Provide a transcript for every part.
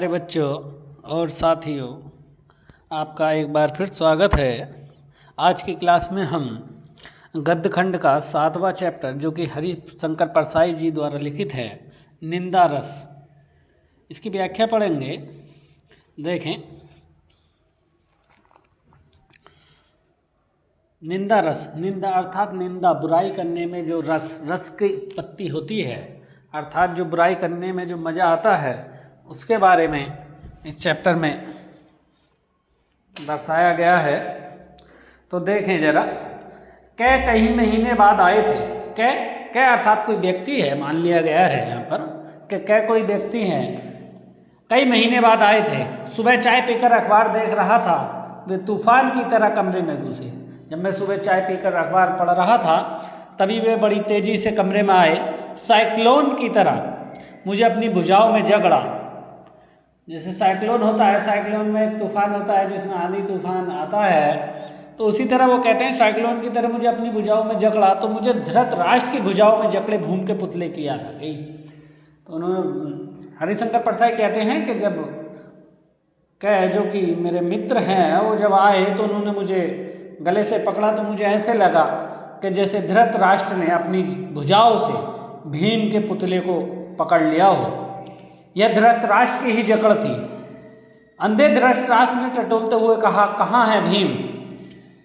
मेरे बच्चों और साथियों, आपका एक बार फिर स्वागत है। आज की क्लास में हम गद्य खंड का 7वां चैप्टर, जो कि हरिशंकर परसाई जी द्वारा लिखित है, निंदा रस, इसकी व्याख्या पढ़ेंगे। देखें, निंदा रस, निंदा अर्थात निंदा, बुराई करने में जो रस की उत्पत्ति होती है, अर्थात जो बुराई करने में जो मज़ा आता है, उसके बारे में इस चैप्टर में दर्शाया गया है। तो देखें जरा, कई महीने बाद आए थे। कै अर्थात कोई व्यक्ति है, मान लिया गया है यहाँ पर कि कोई व्यक्ति है, कई महीने बाद आए थे। सुबह चाय पीकर अखबार देख रहा था, वे तूफान की तरह कमरे में घुसे। जब मैं सुबह चाय पीकर अखबार पढ़ रहा था, तभी वे बड़ी तेज़ी से कमरे में आए, साइक्लोन की तरह मुझे अपनी भुजाओं में जकड़ा। जैसे साइक्लोन होता है, साइक्लोन में एक तूफान होता है जिसमें आंधी तूफान आता है, तो उसी तरह वो कहते हैं साइक्लोन की तरह मुझे अपनी भुजाओं में जकड़ा। तो मुझे धृतराष्ट्र की भुजाओं में जकड़े भूम के पुतले की याद आ गई। तो उन्होंने, हरिशंकर परसाई कहते हैं कि जब जो कि मेरे मित्र हैं, वो जब आए तो उन्होंने मुझे गले से पकड़ा, तो मुझे ऐसे लगा कि जैसे धृतराष्ट्र ने अपनी भुजाओं से भीम के पुतले को पकड़ लिया हो। यह धृतराष्ट्र की ही जकड़ थी। अंधे धृतराष्ट्र ने टटोलते हुए कहा, कहाँ है भीम?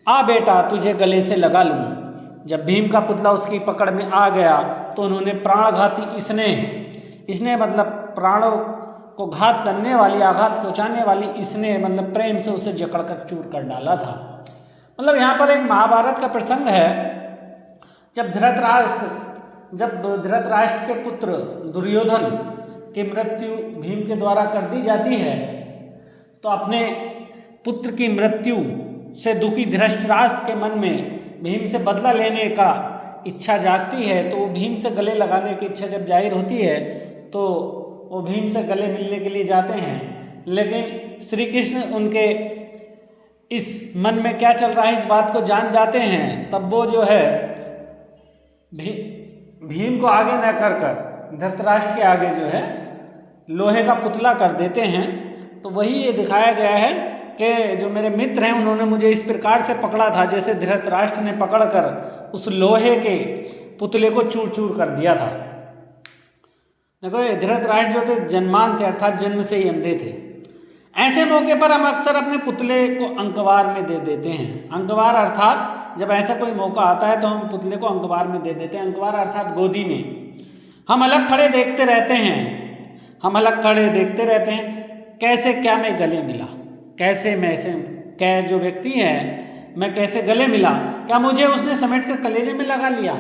आ बेटा, तुझे गले से लगा लूँ। जब भीम का पुतला उसकी पकड़ में आ गया तो उन्होंने प्राणघाती स्नेह मतलब प्राणों को घात करने वाली, आघात पहुँचाने वाली स्नेह मतलब प्रेम से उसे जकड़ कर चूर कर डाला था। मतलब यहाँ पर एक महाभारत का प्रसंग है। जब धृतराष्ट्र के पुत्र दुर्योधन की मृत्यु भीम के द्वारा कर दी जाती है, तो अपने पुत्र की मृत्यु से दुखी धृतराष्ट्र के मन में भीम से बदला लेने का इच्छा जागती है। तो वो भीम से गले लगाने की इच्छा जब जाहिर होती है, तो वो भीम से गले मिलने के लिए जाते हैं। लेकिन श्री कृष्ण उनके इस मन में क्या चल रहा है, इस बात को जान जाते हैं। तब वो जो है भीम को आगे न कर धृतराष्ट्र के आगे जो है लोहे का पुतला कर देते हैं। तो वही ये दिखाया गया है कि जो मेरे मित्र हैं, उन्होंने मुझे इस प्रकार से पकड़ा था जैसे धृतराष्ट्र ने पकड़कर उस लोहे के पुतले को चूर चूर कर दिया था। देखो, ये धृतराष्ट्र जो थे जन्मान थे, अर्थात जन्म से ही अंधे थे। ऐसे मौके पर हम अक्सर अपने पुतले को अंकवार में दे देते हैं। अंकवार अर्थात जब ऐसा कोई मौका आता है तो हम पुतले को अंकवार में दे देते हैं। अंकवार अर्थात गोदी में। हम अलग खड़े देखते रहते हैं, कैसे क्या मैं गले मिला, कैसे मैं से क्या जो व्यक्ति है मैं कैसे गले मिला, क्या मुझे उसने समेट कर कलेजे में लगा लिया,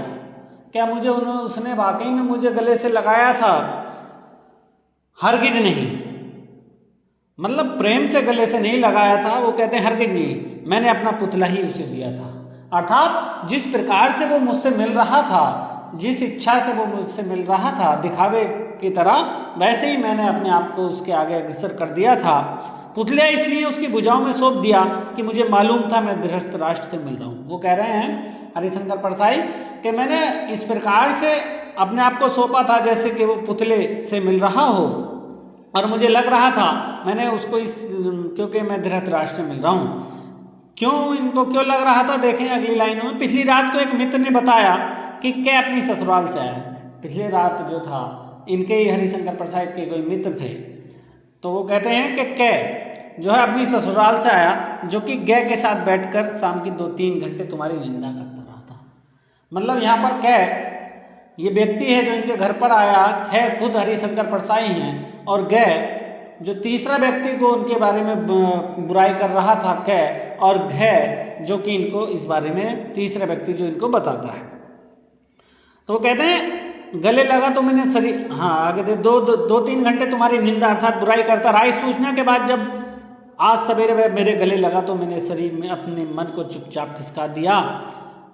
क्या मुझे उसने वाकई में मुझे गले से लगाया था? हरगिज नहीं, मतलब प्रेम से गले से नहीं लगाया था। वो कहते हैं हरगिज नहीं, मैंने अपना पुतला ही उसे दिया था। अर्थात जिस प्रकार से वो मुझसे मिल रहा था, जिस इच्छा से वो मुझसे मिल रहा था दिखावे की तरह, वैसे ही मैंने अपने आप को उसके आगे अग्रसर कर दिया था। पुतला इसलिए उसकी भुजाओं में सौंप दिया कि मुझे मालूम था मैं धृतराष्ट्र से मिल रहा हूँ। वो कह रहे हैं हरिशंकर परसाई कि मैंने इस प्रकार से अपने आप को सौंपा था जैसे कि वो पुतले से मिल रहा हो, और मुझे लग रहा था मैंने उसको क्योंकि मैं धृतराष्ट्र से मिल रहा हूँ। इनको क्यों लग रहा था, देखें अगली लाइनों में। पिछली रात को एक मित्र ने बताया कि क्या अपनी ससुराल से आया। पिछली रात जो था, इनके ही हरिशंकर परसाई के कोई मित्र थे, तो वो कहते हैं कि कै जो है अपनी ससुराल से आया, जो कि गे के साथ बैठकर शाम की 2-3 घंटे तुम्हारी निंदा करता रहा था। मतलब यहाँ पर कै ये व्यक्ति है जो इनके घर पर आया, कै खुद हरिशंकर परसाई हैं, और गे जो तीसरा व्यक्ति को उनके बारे में बुराई कर रहा था, कै, और घै जो कि इनको इस बारे में तीसरा व्यक्ति जो इनको बताता है। तो वो कहते हैं गले लगा तो मैंने शरीर, हाँ आगे दे, 2-3 घंटे तुम्हारी निंदा अर्थात बुराई करता रहा। इस सूचना के बाद जब आज सवेरे मेरे गले लगा तो मैंने शरीर में अपने मन को चुपचाप खिसका दिया।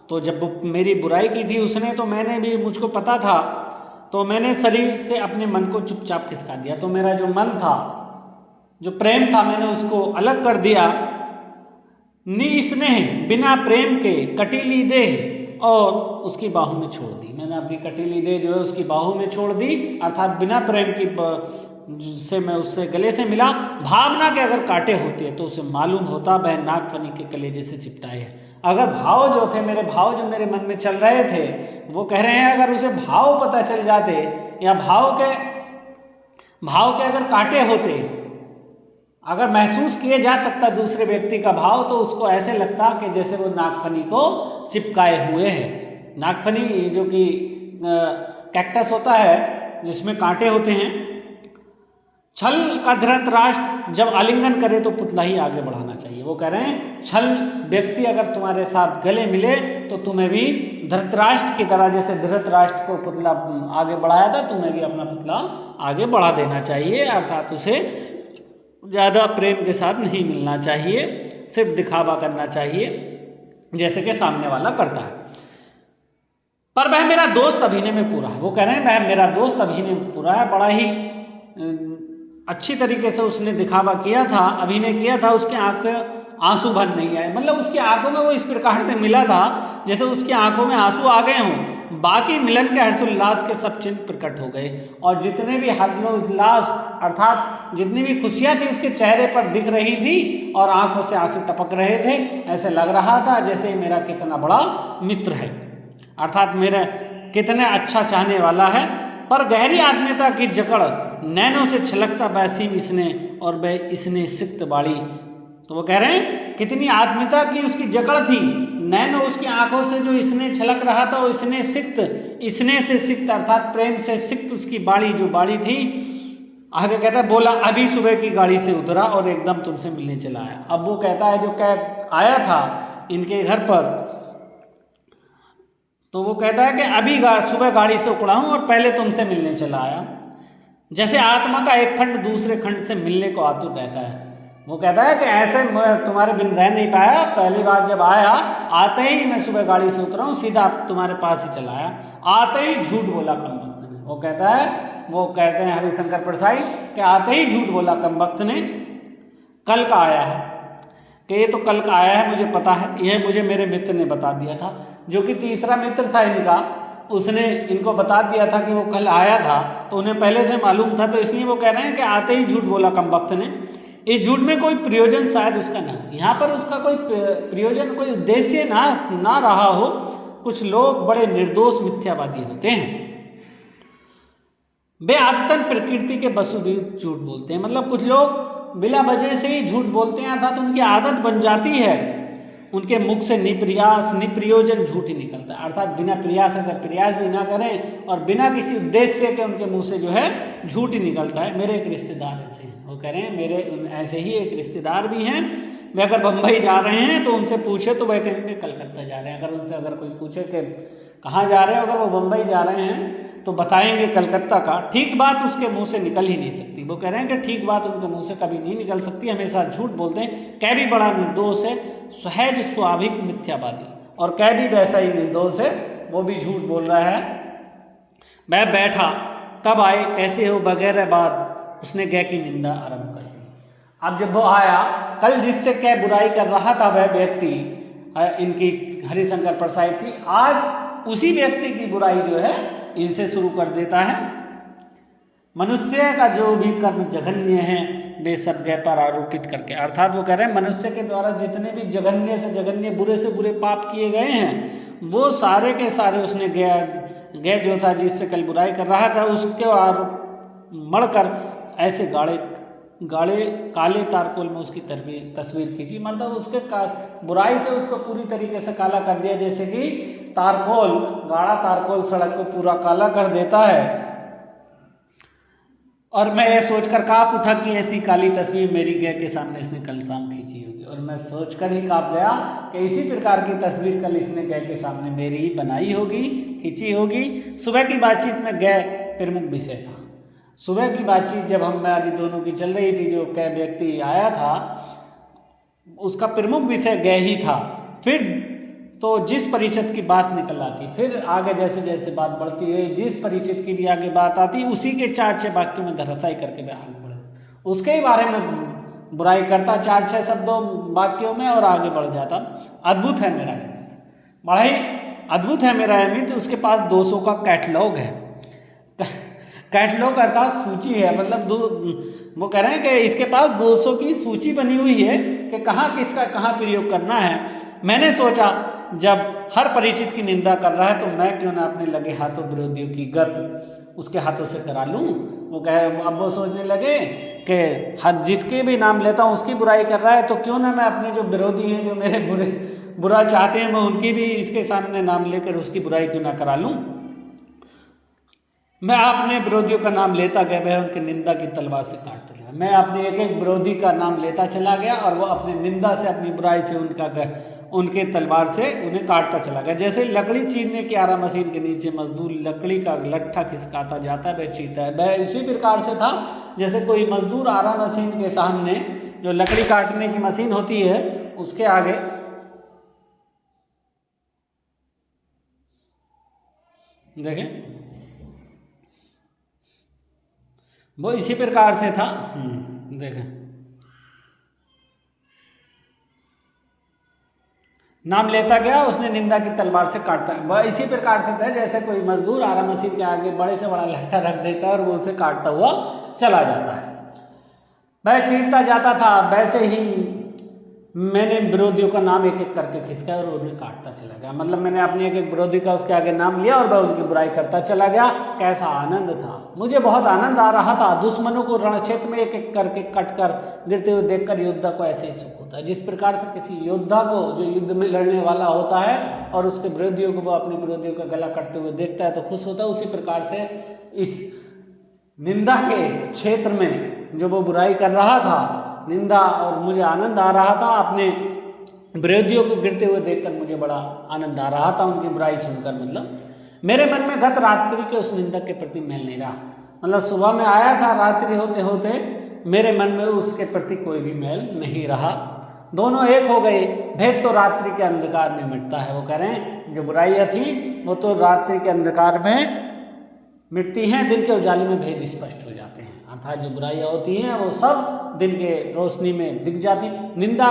तो जब वो मेरी बुराई की थी उसने, तो मैंने भी, मुझको पता था, तो मैंने शरीर से अपने मन को चुपचाप खिसका दिया। तो मेरा जो मन था, जो प्रेम था, मैंने उसको अलग कर दिया। निस्नेह बिना प्रेम के कटीली देह और उसकी बाहों में छोड़ दी। मैंने अपनी कटीली देह जो है उसकी बाहों में छोड़ दी, अर्थात बिना प्रेम की जिससे मैं उससे गले से मिला, भावना के अगर कांटे होते तो उसे मालूम होता वह नागफनी के कलेजे से चिपटाए है। अगर भाव जो थे, मेरे भाव जो मेरे मन में चल रहे थे, वो कह रहे हैं अगर उसे भाव पता चल जाते या भाव के अगर कांटे होते, अगर महसूस किए जा सकता दूसरे व्यक्ति का भाव, तो उसको ऐसे लगता कि जैसे वो नागफनी को चिपकाए हुए हैं। नागफनी जो कि कैक्टस होता है जिसमें कांटे होते हैं। छल का धृतराष्ट्र जब आलिंगन करे तो पुतला ही आगे बढ़ाना चाहिए। वो कह रहे हैं छल व्यक्ति अगर तुम्हारे साथ गले मिले तो तुम्हें भी धृतराष्ट्र की तरह, जैसे धृतराष्ट्र को पुतला आगे बढ़ाया था, तुम्हें भी अपना पुतला आगे बढ़ा देना चाहिए। अर्थात उसे ज़्यादा प्रेम के साथ नहीं मिलना चाहिए, सिर्फ दिखावा करना चाहिए जैसे कि सामने वाला करता है। पर वह मेरा दोस्त अभिनय में पूरा है। वो कह रहे हैं वह मेरा दोस्त अभिनय में पूरा है। बड़ा ही अच्छी तरीके से उसने दिखावा किया था, अभिनय किया था। उसकी आंख आंसू भर नहीं आए, मतलब उसकी आंखों में वो इस प्रकार से मिला था जैसे उसकी आंखों में आंसू आ गए हों। बाकी मिलन के हर्षोल्लास के सब चिन्ह प्रकट हो गए और जितने भी हर्षोल्लास अर्थात जितनी भी खुशियां थी उसके चेहरे पर दिख रही थी और आंखों से आंसू टपक रहे थे। ऐसे लग रहा था जैसे मेरा कितना बड़ा मित्र है, अर्थात मेरा कितने अच्छा चाहने वाला है। पर गहरी आत्मीयता की जकड़ नैनों से छलकता वैसीम इसने और वह इसने सिक्त बाड़ी। तो वो कह रहे हैं कितनी आत्मीयता की उसकी जकड़ थी, नैनो उसकी आंखों से जो इसने छलक रहा था वो इसने सिक्त, इसने से सिक्त अर्थात प्रेम से सिक्त उसकी बाड़ी जो बाड़ी थी। आगे कहता है बोला अभी सुबह की गाड़ी से उतरा और एकदम तुमसे मिलने चला आया। अब वो कहता है जो कैब आया था इनके घर पर, तो वो कहता है कि अभी सुबह गाड़ी से उतरा हूँ और पहले तुमसे मिलने चला आया। जैसे आत्मा का एक खंड दूसरे खंड से मिलने को आतुर रहता है। वो कहता है कि ऐसे मैं तुम्हारे बिन रह नहीं पाया, पहली बार जब आया आते ही मैं सुबह गाड़ी से उतरा हूँ सीधा तुम्हारे पास ही चला आया, आते ही झूठ बोला कम वक्त ने। वो कहता है, वो कहते हैं हरिशंकर परसाई कि आते ही झूठ बोला कम वक्त ने, कल का आया है कि ये तो कल का आया है, मुझे पता है, यह मुझे मेरे मित्र ने बता दिया था। जो कि तीसरा मित्र था इनका, उसने इनको बता दिया था कि वो कल आया था, तो उन्हें पहले से मालूम था। तो इसलिए वो कह रहे हैं कि आते ही झूठ बोला कम वक्त ने। इस झूठ में कोई प्रयोजन शायद उसका ना, यहाँ पर उसका कोई प्रयोजन, कोई उद्देश्य ना रहा हो। कुछ लोग बड़े निर्दोष मिथ्यावादी होते हैं, वे आदतन प्रकृति के बसुबीद झूठ बोलते हैं। मतलब कुछ लोग बिना वजह से ही झूठ बोलते हैं, अर्थात उनकी आदत बन जाती है, उनके मुख से निप्रयास निप्रयोजन झूठ ही निकलता है। अर्थात बिना प्रयास, अगर प्रयास भी ना करें और बिना किसी उद्देश्य के उनके मुंह से जो है झूठ ही निकलता है। मेरे एक रिश्तेदार ऐसे हैं, वो कह रहे हैं मेरे ऐसे ही एक रिश्तेदार भी हैं, वे अगर बम्बई जा रहे हैं तो उनसे पूछे तो वह कहेंगे कलकत्ता जा रहे हैं। अगर उनसे अगर कोई पूछे कि कहाँ जा रहे हो, अगर वो बम्बई जा रहे हैं तो बताएंगे कलकत्ता का। ठीक बात उसके मुंह से निकल ही नहीं सकती। वो कह रहे हैं कि ठीक बात उनके मुंह से कभी नहीं निकल सकती, हमेशा झूठ बोलते हैं। कै भी बड़ा निर्दोष है, सहज स्वाभाविक मिथ्यावादी, और कै भी वैसा ही निर्दोष है, वो भी झूठ बोल रहा है। मैं बैठा, कब आए, कैसे हो वगैरह बात उसने कै की निंदा आरंभ कर दी। अब जब वो आया, कल जिससे कै बुराई कर रहा था वह व्यक्ति, इनकी हरिशंकर परसाई की, आज उसी व्यक्ति की बुराई जो है इनसे शुरू कर देता है। मनुष्य का जो भी कर्म जघन्य है वे सब गै पर आरोपित करके, अर्थात वो कह रहे हैं मनुष्य के द्वारा जितने भी जघन्य से जघन्य, बुरे से बुरे पाप किए गए हैं, वो सारे के सारे उसने गै जो था जिससे कल बुराई कर रहा था उसके आरोप मढ़कर ऐसे गाढ़े काले तारकोल में उसकी तस्वीर खींची। मतलब उसके बुराई से उसको पूरी तरीके से काला कर दिया, जैसे कि तारकोल, गाढ़ा तारकोल सड़क को पूरा काला कर देता है। और मैं ये सोचकर काँप उठा कि ऐसी काली तस्वीर मेरी गै के सामने इसने कल शाम खींची होगी। और मैं सोचकर ही काँप गया कि इसी प्रकार की तस्वीर कल इसने गै के सामने मेरी ही बनाई होगी, खींची होगी। सुबह की बातचीत में गै प्रमुख विषय था। सुबह की बातचीत जब हमारी दोनों की चल रही थी, जो कै व्यक्ति आया था उसका प्रमुख विषय गै ही था। फिर तो जिस परिषद की बात निकल आती, फिर आगे जैसे जैसे बात बढ़ती गई, जिस परिषद की भी आगे बात आती, उसी के 4-6 वाक्यों में धराशायी करके वह आगे बढ़े, उसके ही बारे में बुराई करता 4-6 शब्दों वाक्यों में और आगे बढ़ जाता। अद्भुत है मेरा अमित, बड़ा ही अद्भुत है मेरा अमित। उसके पास 200 का कैटलॉग है। कैटलॉग अर्थात सूची है, मतलब वो कह रहे हैं कि इसके पास 200 की सूची बनी हुई है कि कहाँ किसका कहाँ प्रयोग करना है। मैंने सोचा जब हर परिचित की निंदा कर रहा है तो मैं क्यों ना अपने लगे हाथों विरोधियों की गत उसके हाथों से करा लूँ। वो कह अब वो सोचने लगे कि हर जिसके भी नाम लेता हूँ उसकी बुराई कर रहा है, तो क्यों ना मैं अपने जो विरोधी हैं, जो मेरे बुरा चाहते हैं, मैं उनकी भी इसके सामने नाम लेकर उसकी बुराई क्यों ना करा लूँ। मैं अपने विरोधियों का नाम लेता गया, वह उनकी निंदा की तलवार से काटता गया। मैं अपने एक एक विरोधी का नाम लेता चला गया और वो अपनी निंदा से, अपनी बुराई से उनके तलवार से उन्हें काटता चला गया। जैसे लकड़ी चीरने की आरा मशीन के नीचे मजदूर लकड़ी का लट्ठा खिसकाता जाता है, वह चीरता है। वह इसी प्रकार से था जैसे कोई मजदूर आरा मशीन के सामने, जो लकड़ी काटने की मशीन होती है, उसके आगे देखें, वो इसी प्रकार से था। देखें, नाम लेता गया, उसने निंदा की तलवार से काटता है। वह इसी प्रकार से था जैसे कोई मजदूर आरा मशीन के आगे बड़े से बड़ा लट्ठा रख देता है और वो उसे काटता हुआ चला जाता है। वह चीरता जाता था, वैसे ही मैंने विरोधियों का नाम एक एक करके खिसकाया और उन्हें काटता चला गया। मतलब मैंने अपने एक एक विरोधी का उसके आगे नाम लिया और वह उनकी बुराई करता चला गया। कैसा आनंद था, मुझे बहुत आनंद आ रहा था। दुश्मनों को रणक्षेत्र में एक एक करके कटकर गिरते हुए देखकर योद्धा को ऐसे ही सुख होता है। जिस प्रकार से किसी योद्धा को, जो युद्ध में लड़ने वाला होता है और उसके विरोधियों को, वो अपने विरोधियों का गला कटते हुए देखता है तो खुश होता है, उसी प्रकार से इस निंदा के क्षेत्र में जो वो बुराई कर रहा था, निंदा, और मुझे आनंद आ रहा था। अपने विरोधियों को गिरते हुए देखकर मुझे बड़ा आनंद आ रहा था, उनकी बुराई सुनकर। मतलब मेरे मन में गत रात्रि के उस निंदक के प्रति मैल नहीं रहा। मतलब सुबह में आया था, रात्रि होते होते मेरे मन में उसके प्रति कोई भी मैल नहीं रहा। दोनों एक हो गए। भेद तो रात्रि के अंधकार में मिटता है। वो कह रहे हैं जो बुराइयाँ थी वो तो रात्रि के अंधकार में मिटती हैं, दिन के उजाले में भेद स्पष्ट हो जाते हैं। अर्थात जो बुराइयाँ होती हैं वो सब दिन के रोशनी में दिख जाती। निंदा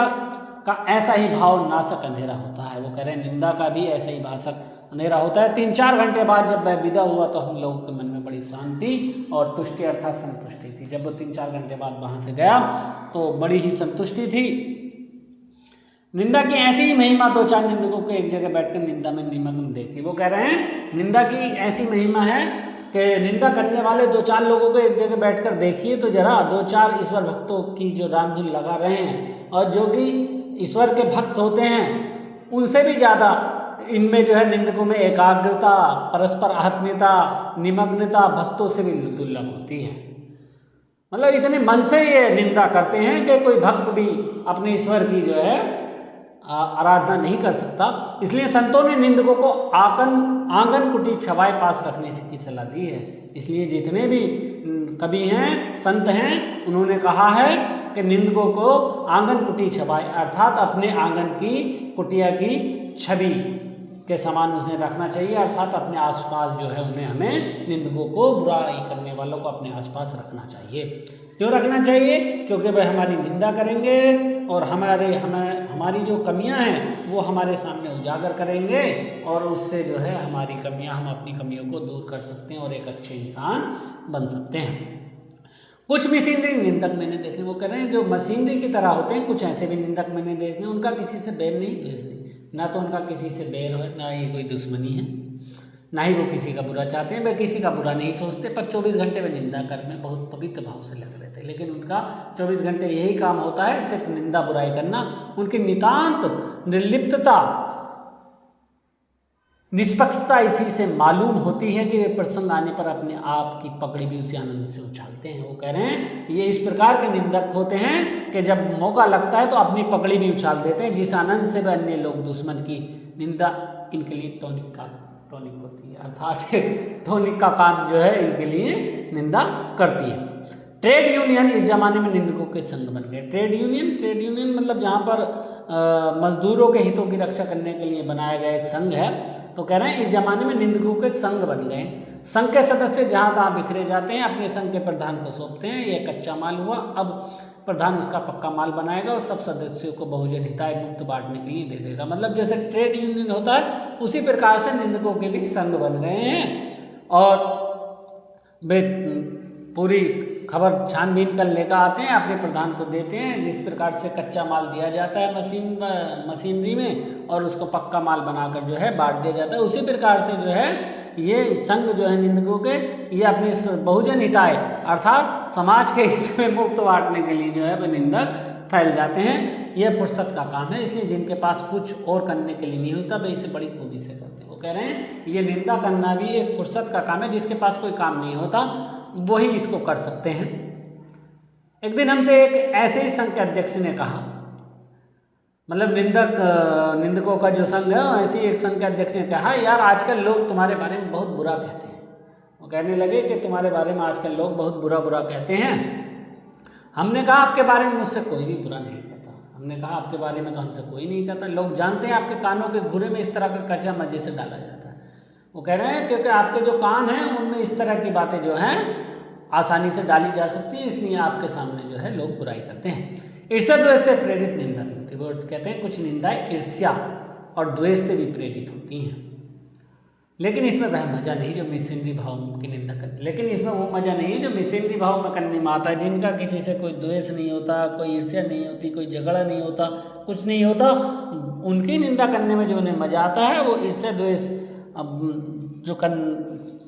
का ऐसा ही भाव नाशक अंधेरा होता है। वो कह रहे हैं निंदा का भी ऐसा ही भाषक अंधेरा होता है। 3-4 घंटे बाद जब वह विदा हुआ तो हम लोगों के मन में बड़ी शांति और तुष्टि अर्थात संतुष्टि थी। जब वो 3-4 घंटे बाद वहाँ से गया तो बड़ी ही संतुष्टि थी। निंदा की ऐसी ही महिमा 2-4 निंदकों को एक जगह बैठकर निंदा में निमग्न देखी। वो कह रहे हैं निंदा की ऐसी महिमा है कि निंदा करने वाले 2-4 लोगों को एक जगह बैठकर देखिए तो जरा, 2-4 ईश्वर भक्तों की जो रामधुन लगा रहे हैं और जो कि ईश्वर के भक्त होते हैं, उनसे भी ज़्यादा इनमें जो है निंदकों में एकाग्रता, परस्पर आत्मीयता, निमग्नता भक्तों से भी दुर्लभ होती है। मतलब इतने मन से ये निंदा करते हैं कि कोई भक्त भी अपने ईश्वर की जो है आराधना नहीं कर सकता। इसलिए संतों ने निंदकों को आंगन कुटी छवाए पास रखने की सलाह दी है। इसलिए जितने भी कवि हैं, संत हैं, उन्होंने कहा है कि निंदकों को आंगन कुटी छवाए अर्थात अपने आंगन की कुटिया की छवि के समान उसे रखना चाहिए। अर्थात अपने आसपास जो है उन्हें, हमें निंदकों को, बुराई करने वालों को अपने आसपास रखना चाहिए। क्यों रखना चाहिए? क्योंकि वह हमारी निंदा करेंगे और हमारी जो कमियां हैं वो हमारे सामने उजागर करेंगे और उससे जो है हमारी कमियां, हम अपनी कमियों को दूर कर सकते हैं और एक अच्छे इंसान बन सकते हैं। कुछ मशीनरी निंदक मैंने देखे, वो कह रहे हैं जो मशीनरी की तरह होते हैं, कुछ ऐसे भी निंदक मैंने देखे, उनका किसी से बैर नहीं, द्वेष नहीं, ना तो उनका किसी से बैर है, ना ये कोई दुश्मनी है, ना ही वो किसी का बुरा चाहते हैं, वे किसी का बुरा नहीं सोचते। पर 24 घंटे में निंदा कर में बहुत पवित्र भाव से लग रहे थे, लेकिन उनका 24 घंटे यही काम होता है, सिर्फ निंदा बुराई करना। उनकी नितांत निर्लिप्तता, निष्पक्षता इसी से मालूम होती है कि वे प्रसंग आने पर अपने आप की पकड़ी भी उसी आनंद से उछालते हैं। वो कह रहे हैं ये इस प्रकार के निंदक होते हैं कि जब मौका लगता है तो अपनी पकड़ी भी उछाल देते हैं, जिस आनंद से वे अन्य लोग दुश्मन की निंदा, इनके लिए टॉनिक होती है, अर्थात टॉनिक का काम जो है इनके लिए निंदा करती है। ट्रेड यूनियन इस जमाने में निंदकों के संग बन गए। ट्रेड यूनियन मतलब जहाँ पर मजदूरों के हितों की रक्षा करने के लिए बनाया गया एक संघ है। तो कह रहे हैं इस जमाने में निंदकों के संघ बन गए। संघ के सदस्य जहाँ तहाँ बिखरे जाते हैं, अपने संघ के प्रधान को सौंपते हैं। ये कच्चा माल हुआ, अब प्रधान उसका पक्का माल बनाएगा और सब सदस्यों को बहुजन हिताय मुक्त बांटने के लिए दे देगा। मतलब जैसे ट्रेड यूनियन होता है उसी प्रकार से निंदकों के भी संघ बन गए हैं। और वे पूरी खबर छानबीन कर लेकर आते हैं, अपने प्रधान को देते हैं। जिस प्रकार से कच्चा माल दिया जाता है मशीनरी में और उसको पक्का माल बनाकर जो है बांट दिया जाता है, उसी प्रकार से जो है ये संघ जो है निंदकों के, ये अपनी बहुजन हिताय अर्थात समाज के हित में मुफ्त बांटने के लिए जो है वे निंदक फैल जाते हैं। यह फुर्सत का काम है, इसलिए जिनके पास कुछ और करने के लिए नहीं होता वे इसे बड़ी खूबी से करते हैं। वो कह रहे हैं ये निंदा करना भी एक फुर्सत का काम है, जिसके पास कोई काम नहीं होता वही इसको कर सकते हैं। एक दिन हमसे एक ऐसे ही संघ के अध्यक्ष ने कहा, मतलब निंदकों का जो संघ है ऐसे ही एक संघ के अध्यक्ष ने कहा, यार आजकल लोग तुम्हारे बारे में बहुत बुरा कहते हैं। वो कहने लगे कि तुम्हारे बारे में आजकल लोग बहुत बुरा कहते हैं। हमने कहा आपके बारे में मुझसे कोई भी बुरा नहीं कहता। हमने कहा आपके बारे में तो हमसे कोई नहीं कहता, लोग जानते हैं आपके कानों के घुरे में इस तरह का कच्चा मजे से डाला जाता है। वो कह रहे हैं क्योंकि आपके जो कान हैं उनमें इस तरह की बातें जो हैं आसानी से डाली जा सकती है, इसलिए आपके सामने जो है लोग बुराई करते हैं। ईर्ष्या द्वेष से प्रेरित निंदा भी होती है। वो कहते हैं कुछ निंदाएं ईर्ष्या और द्वेष से भी प्रेरित होती हैं, लेकिन इसमें वह मजा नहीं जो मिशनरी भाव की निंदा करने, लेकिन इसमें वो मजा नहीं है जो मिशनरी भाव में करने में आता है, जिनका किसी से कोई द्वेष नहीं होता, कोई ईर्ष्या नहीं होती, कोई झगड़ा नहीं होता, कुछ नहीं होता। उनकी निंदा करने में जो उन्हें मजा आता है वो ईर्ष्या द्वेष जो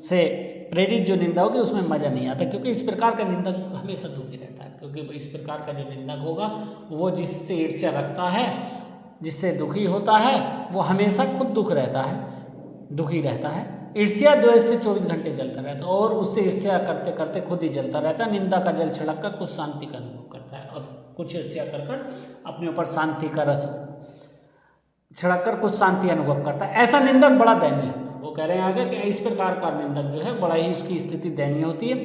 से प्रेरित जो निंदा होगी उसमें मजा नहीं आता, क्योंकि इस प्रकार का निंदक हमेशा दुखी रहता है। क्योंकि इस प्रकार का जो निंदक होगा वो जिससे ईर्ष्या रखता है, जिससे दुखी होता है, वो हमेशा खुद दुखी रहता है। ईर्ष्या द्वेष से 24 घंटे जलता रहता है और उससे ईर्ष्या करते करते खुद ही जलता रहता है। निंदा का जल छिड़क कर कुछ शांति का अनुभव करता है और कुछ ईर्ष्या कर अपने ऊपर शांति का रस छिड़क कर कुछ शांति अनुभव करता है। ऐसा निंदक बड़ा दयनीय होता है। वो कह रहे हैं आगे कि इस प्रकार का निंदक जो है बड़ा ही उसकी स्थिति दयनीय होती है।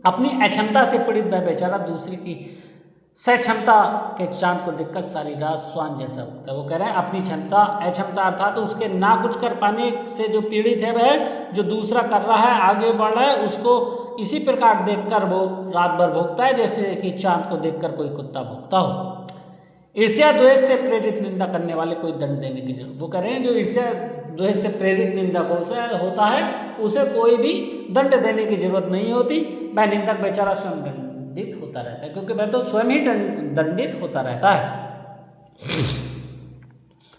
अपनी अक्षमता से पीड़ित वह बेचारा दूसरे की सक्षमता के चांद को देखकर सारी रात स्वान जैसा होता है। वो कह रहे हैं अपनी अक्षमता अर्थात उसके ना कुछ कर पाने से जो पीड़ित है वह जो दूसरा कर रहा है, आगे बढ़ रहा है, उसको इसी प्रकार देखकर वो रात भर भोगता है जैसे कि चांद को देखकर कोई कुत्ता भोगता हो। ईर्ष्या द्वेष से प्रेरित निंदा करने वाले कोई दंड देने की जरूरत, वो कह रहे हैं जो ईर्ष्या द्वेष से प्रेरित निंदक होता है उसे कोई भी दंड देने की जरूरत नहीं होती। वह निंदक बेचारा स्वयं दंडित होता रहता है, क्योंकि वह तो स्वयं ही दंडित होता रहता है।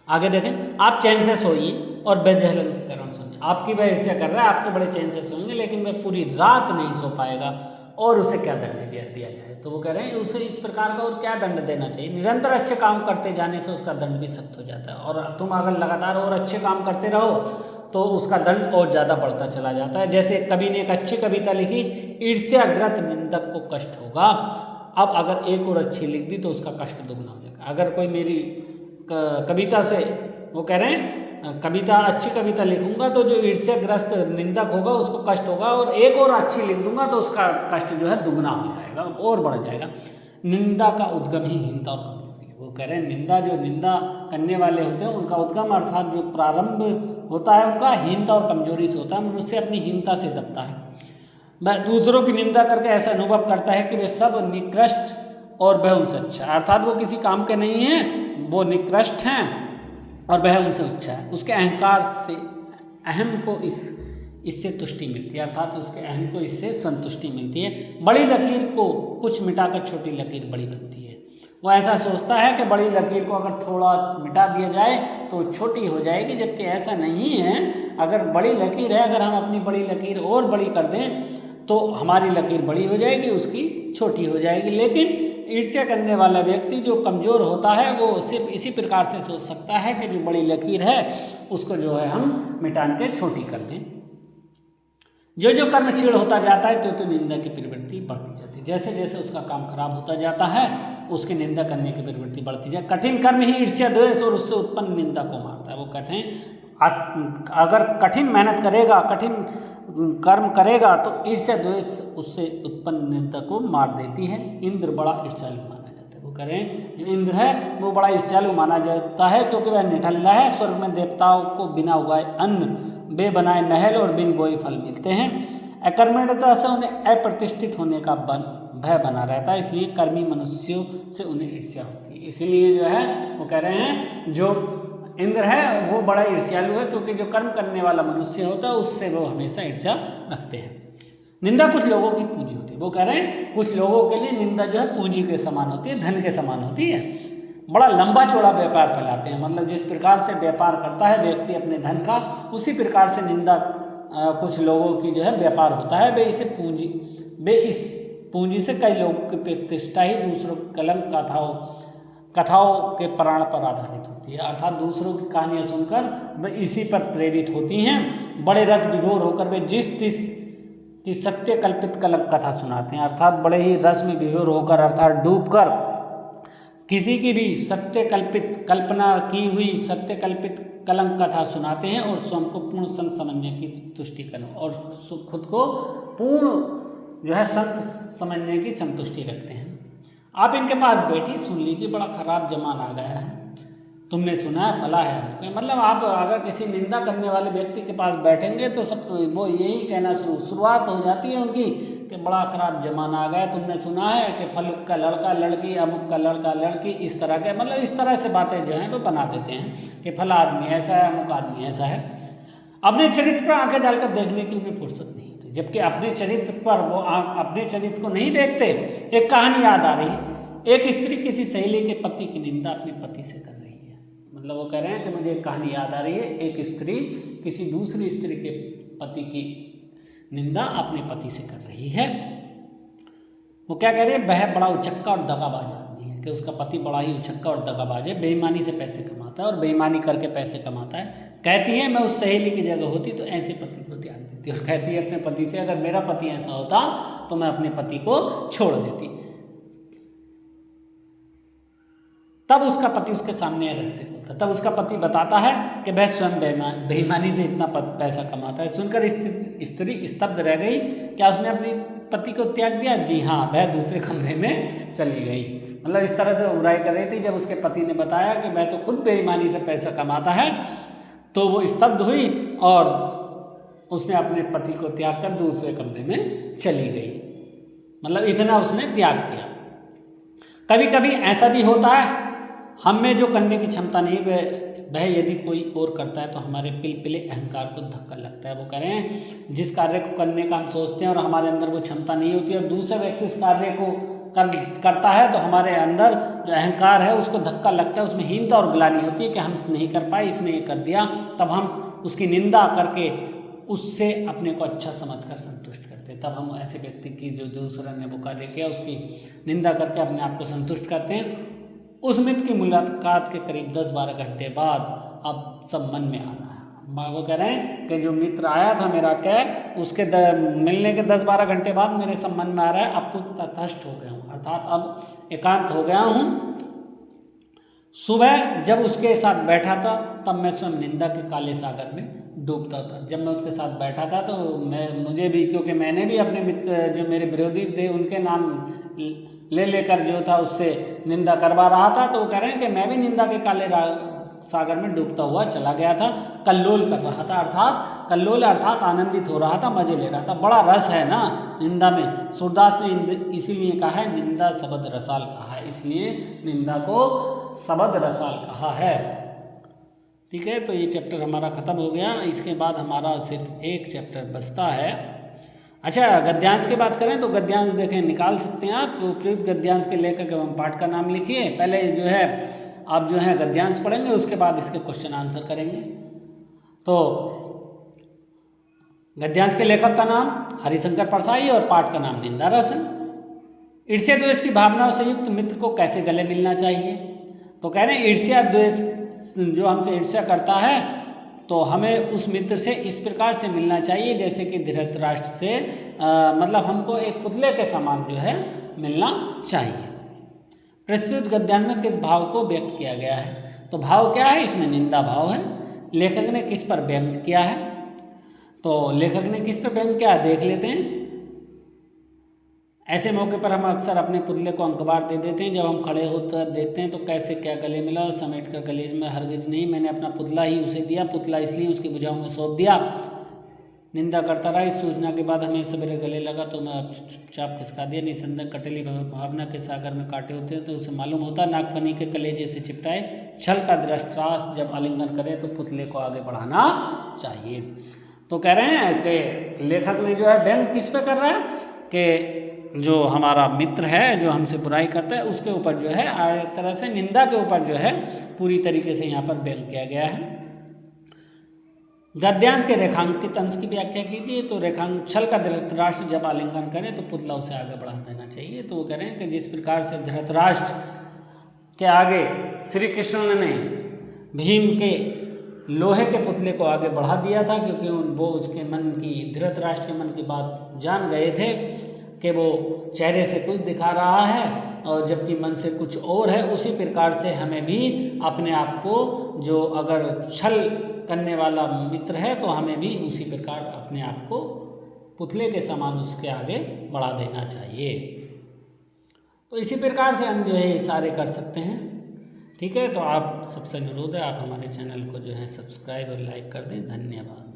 आगे देखें, आप चैन से सोइए और बेजहलन के कारण सोइए। आपकी वह ईर्ष्या कर रहा है, आप तो बड़े चैन से सोएंगे, लेकिन वह पूरी रात नहीं सो पाएगा और उसे क्या दंड दिया जाए। तो वो कह रहे हैं उसे इस प्रकार का और क्या दंड देना चाहिए। निरंतर अच्छे काम करते जाने से उसका दंड भी सख्त हो जाता है, और तुम अगर लगातार और अच्छे काम करते रहो तो उसका दंड और ज़्यादा बढ़ता चला जाता है। जैसे कवि ने एक अच्छी कविता लिखी, ईर्ष्याग्रत निंदक को कष्ट होगा। अब अगर एक और अच्छी लिख दी तो उसका कष्ट दुगना हो जाएगा। अगर कोई मेरी कविता से, वो कह रहे हैं अच्छी कविता लिखूंगा तो जो ईर्ष्याग्रस्त निंदक होगा उसको कष्ट होगा, और एक और अच्छी लिख दूंगा तो उसका कष्ट जो है दुगना हो जाएगा और बढ़ जाएगा। निंदा का उद्गम ही हीनता और कमजोरी है। वो कह रहे हैं निंदा करने वाले होते हैं उनका उद्गम अर्थात जो प्रारंभ होता है उनका हीनता और कमजोरी से होता है। मनुष्य अपनी हीनता से दबता है, वह दूसरों की निंदा करके ऐसा अनुभव करता है कि वे सब निकृष्ट और वह उनसे अच्छा है, अर्थात वो किसी काम के नहीं हैं, वो निकृष्ट हैं और वह उनसे अच्छा है। उसके अहंकार से अहम को इससे तुष्टि मिलती है, अर्थात उसके अहम को इससे संतुष्टि मिलती है। बड़ी लकीर को कुछ मिटाकर छोटी लकीर बड़ी बनती है। वो ऐसा सोचता है कि बड़ी लकीर को अगर थोड़ा मिटा दिया जाए तो छोटी हो जाएगी, जबकि ऐसा नहीं है। अगर बड़ी लकीर है, अगर हम अपनी बड़ी लकीर और बड़ी कर दें तो हमारी लकीर बड़ी हो जाएगी, उसकी छोटी हो जाएगी। लेकिन ईर्ष्या करने वाला व्यक्ति जो कमज़ोर होता है वो सिर्फ इसी प्रकार से सोच सकता है कि जो बड़ी लकीर है उसको जो है हम मिटान के छोटी कर दें। जो कर्मशील होता जाता है तो निंदा की प्रवृत्ति बढ़ती जाती है। जैसे जैसे उसका काम खराब होता जाता है उसकी निंदा करने की प्रवृत्ति बढ़ती जाए। कठिन कर्म ही ईर्ष्या द्वेष और उससे उत्पन्न निंदा को मारता है। वो कहते हैं अगर कठिन मेहनत करेगा, कठिन कर्म करेगा तो ईर्ष्या द्वेष उससे उत्पन्न निंदा को मार देती है। इंद्र बड़ा ईर्ष्यालु माना जाता है। वो कह रहे हैं जो इंद्र है वो बड़ा ईर्ष्यालु माना जाता है, क्योंकि वह निठल्ला है। स्वर्ग में देवताओं को बिना उगाए अन्न, बे बनाए महल और बिन बोए फल मिलते हैं। अकर्मण्यता से उन्हें अप्रतिष्ठित होने का भय बना रहता है, इसलिए कर्मी मनुष्यों से उन्हें ईर्ष्या होती है। इसीलिए जो है वो कह रहे हैं जो इंद्र है वो बड़ा ईर्ष्यालु है, क्योंकि जो कर्म करने वाला मनुष्य होता है उससे वो हमेशा ईर्ष्या रखते हैं। निंदा कुछ लोगों की पूंजी होती है। वो कह रहे हैं कुछ लोगों के लिए निंदा जो है पूंजी के समान होती है, धन के समान होती है। बड़ा लंबा चौड़ा व्यापार फैलाते हैं, मतलब जिस प्रकार से व्यापार करता है व्यक्ति अपने धन का, उसी प्रकार से निंदा कुछ लोगों की जो है व्यापार होता है। वे इस पूंजी से कई लोगों की प्रतिष्ठा ही दूसरों की कलंक कथाओं के प्राण पर आधारित होती है। अर्थात दूसरों की कहानियाँ सुनकर वे इसी पर प्रेरित होती हैं। बड़े रस विभोर होकर वे जिस तिस की सत्य कल्पित कलंक कथा सुनाते हैं, अर्थात बड़े ही रस में विभोर होकर अर्थात डूबकर किसी की भी सत्य कल्पित कल्पना की हुई सत्य कल्पित कलंक कथा सुनाते हैं और स्वयं को पूर्ण संत समझने की तुष्टि करें और खुद को पूर्ण जो है संत समझने की संतुष्टि रखते हैं। आप इनके पास बैठी सुन लीजिए, बड़ा खराब जमाना आ गया है, तुमने सुना है फला है। मतलब आप अगर किसी निंदा करने वाले व्यक्ति के पास बैठेंगे तो सब वो यही कहना शुरुआत हो जाती है उनकी कि बड़ा खराब जमाना आ गया, तुमने सुना है कि फलुक का लड़का लड़की, अमुक का लड़का लड़की, इस तरह के मतलब इस तरह से बातें जो हैं वो बना देते हैं कि फला आदमी ऐसा है, अमुक आदमी ऐसा है। अपने चरित्र पर आंखें डालकर देखने की उन्हें फुर्सत नहीं होती, जबकि अपने चरित्र पर वो अपने चरित्र को नहीं देखते। एक कहानी याद आ रही है, एक स्त्री किसी सहेली के पति की निंदा अपने पति से कर रही है। मतलब वो कह रहे हैं कि मुझे एक कहानी याद आ रही है, एक स्त्री किसी दूसरी स्त्री के पति की निंदा अपने पति से कर रही है। वो क्या कह रही है, वह बड़ा उचक्का और दगाबाज आदमी है, कि उसका पति बड़ा ही उचक्का और दगाबाज है, बेईमानी से पैसे कमाता है और बेईमानी करके पैसे कमाता है। कहती है मैं उस सहेली की जगह होती तो ऐसे पति को त्याग देती, और कहती है अपने पति से अगर मेरा पति ऐसा होता तो मैं अपने पति को छोड़ देती। तब उसका पति उसके सामने रहस्य खोलता, तब उसका पति बताता है कि वह स्वयं बेईमानी से इतना पैसा कमाता है। सुनकर स्त्री स्तब्ध रह गई। क्या उसने अपने पति को त्याग दिया? जी हाँ, वह दूसरे कमरे में चली गई। मतलब इस तरह से बुराई कर रही थी। जब उसके पति ने बताया कि वह तो खुद बेईमानी से पैसा कमाता है, तो वो स्तब्ध हुई और उसने अपने पति को त्याग कर दूसरे कमरे में चली गई। मतलब इतना उसने त्याग किया। कभी कभी ऐसा भी होता है, हम में जो करने की क्षमता नहीं वह यदि कोई और करता है तो हमारे पिलपिले अहंकार को धक्का लगता है। वो कह रहे हैं जिस कार्य को करने का हम सोचते हैं और हमारे अंदर वो क्षमता नहीं होती और दूसरा व्यक्ति उस कार्य को करता है तो हमारे अंदर जो अहंकार है उसको धक्का लगता है, उसमें हीनता और ग्लानि होती है कि हम नहीं कर पाए, इसने ये कर दिया। तब हम उसकी निंदा करके उससे अपने को अच्छा समझकर संतुष्ट करते हैं। तब हम ऐसे व्यक्ति की जो दूसरा ने वो कार्य किया उसकी निंदा करके अपने आप को संतुष्ट करते हैं। उस मित्र की मुलाकात के करीब 10-12 घंटे बाद अब सब मन में आ रहा है। वो कह रहे हैं कि जो मित्र आया था मेरा उसके मिलने के 10-12 घंटे बाद मेरे सब मन में आ रहा है, अब कुछ तटस्थ हो गया हूँ, अर्थात अब एकांत हो गया हूँ। सुबह जब उसके साथ बैठा था तब मैं स्वयं निंदा के काले सागर में डूबता था। जब मैं उसके साथ बैठा था तो मुझे भी, क्योंकि मैंने भी अपने मित्र जो मेरे विरोधी थे उनके नाम ले लेकर जो था उससे निंदा करवा रहा था, तो वो कह रहे हैं कि मैं भी निंदा के काले सागर में डूबता हुआ चला गया था। कल्लोल कर रहा था, अर्थात कल्लोल अर्थात आनंदित हो रहा था, मजे ले रहा था। बड़ा रस है ना निंदा में। सूरदास ने इसीलिए कहा है निंदा शब्द रसाल कहा है, इसलिए निंदा को शब्द रसाल कहा है। ठीक है, तो ये चैप्टर हमारा ख़त्म हो गया। इसके बाद हमारा सिर्फ एक चैप्टर बचता है। अच्छा, गद्यांश की बात करें तो गद्यांश देखें निकाल सकते हैं आप। उपयुक्त गद्यांश के लेखक एवं पाठ का नाम लिखिए। पहले जो है आप जो है गद्यांश पढ़ेंगे, उसके बाद इसके क्वेश्चन आंसर करेंगे। तो गद्यांश के लेखक का नाम हरिशंकर परसाई और पाठ का नाम निंदा रस। ईर्ष्या द्वेष की भावनाओं से युक्त मित्र को कैसे गले मिलना चाहिए? तो कह रहे हैं ईर्ष्या द्वेष जो हमसे ईर्ष्या करता है तो हमें उस मित्र से इस प्रकार से मिलना चाहिए जैसे कि धृतराष्ट्र से मतलब हमको एक पुतले के समान जो है मिलना चाहिए। प्रस्तुत गद्यांश में किस भाव को व्यक्त किया गया है? तो भाव क्या है? इसमें निंदा भाव है। लेखक ने किस पर व्यंग किया है? तो लेखक ने किस पर व्यंग किया देख लेते हैं। ऐसे मौके पर हम अक्सर अपने पुतले को अंकबार दे देते हैं। जब हम खड़े होकर देखते हैं तो कैसे क्या गले मिला और समेट कर गले में हरगिज नहीं, मैंने अपना पुतला ही उसे दिया, पुतला इसलिए उसकी भुजाओं में सौंप दिया। निंदा करता रहा। इस सूचना के बाद हमें सवेरे गले लगा तो मैं चुपचाप खिसका दिया। निसंदेह कटेली भावना के सागर में कांटे होते हैं तो उसे मालूम होता। नागफनी के कलेजे से चिपटाए छल का दृष्टास जब आलिंगन करे तो पुतले को आगे बढ़ाना चाहिए। तो कह रहे हैं कि लेखक ने जो है व्यंग किस पे कर रहा है कि जो हमारा मित्र है जो हमसे बुराई करता है उसके ऊपर जो है एक तरह से निंदा के ऊपर जो है पूरी तरीके से यहाँ पर व्यंग किया गया है। गद्यांश के रेखांकित अंश की व्याख्या कीजिए। तो रेखांक छल का धृतराष्ट्र जब आलिंगन करे तो पुतला उसे आगे बढ़ा देना चाहिए। तो वो कह रहे हैं कि जिस प्रकार से धृतराष्ट्र के आगे श्री कृष्ण ने भीम के लोहे के पुतले को आगे बढ़ा दिया था, क्योंकि वो उसके मन की, धृतराष्ट्र के मन की बात जान गए थे कि वो चेहरे से कुछ दिखा रहा है और जबकि मन से कुछ और है। उसी प्रकार से हमें भी अपने आप को, जो अगर छल करने वाला मित्र है तो हमें भी उसी प्रकार अपने आप को पुतले के समान उसके आगे बढ़ा देना चाहिए। तो इसी प्रकार से हम जो है ये सारे कर सकते हैं। ठीक है, तो आप सबसे अनुरोध है आप हमारे चैनल को जो है सब्सक्राइब और लाइक कर दें। धन्यवाद।